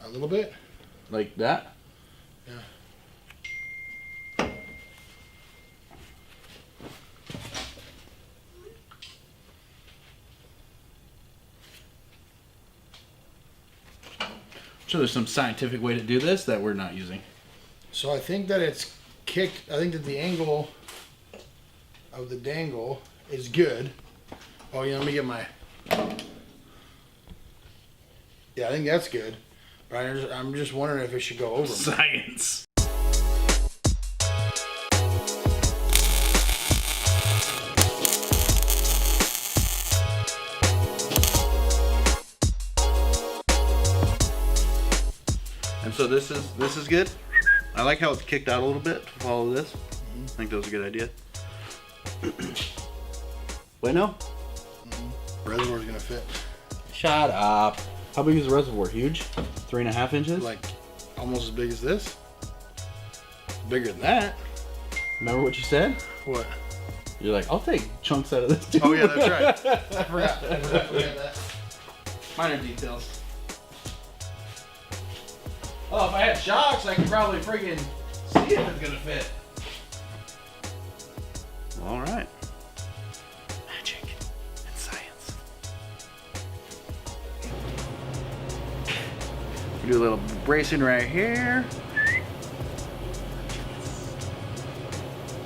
A little bit. Like that? Yeah. So there's some scientific way to do this that we're not using. So I think that it's kicked. I think that the angle of the dangle is good. Oh, yeah, let me get my... Yeah, I think that's good. But I'm just wondering if it should go over. Science. And so this is good. I like how it's kicked out a little bit to follow this. I think that was a good idea. Wait, no? Reservoir's gonna fit. Shut up. How big is the reservoir? Huge? 3.5 inches? Like almost as big as this. Bigger than that. Remember what you said? What? You're like, I'll take chunks out of this too. Oh yeah, that's right. I forgot that. Minor details. Oh, if I had shocks, I could probably freaking see if it's gonna fit. All right. Magic and science. We do a little bracing right here.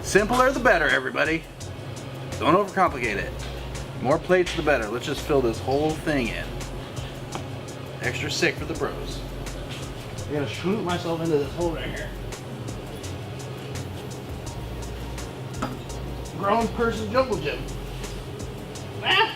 Simpler the better, everybody. Don't overcomplicate it. More plates the better. Let's just fill this whole thing in. Extra sick for the bros. I gotta shoot myself into this hole right here. Grown person jungle gym. Ah!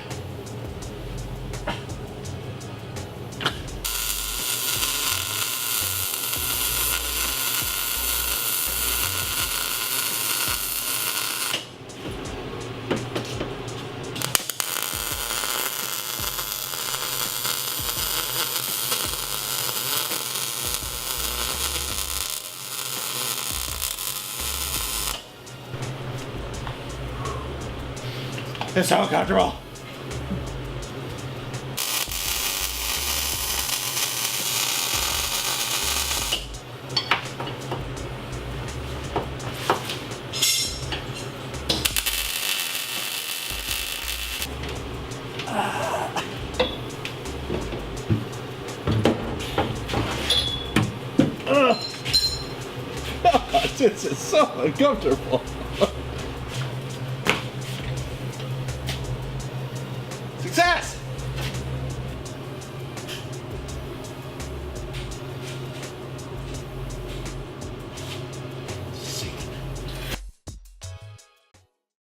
It's so comfortable. This is so uncomfortable.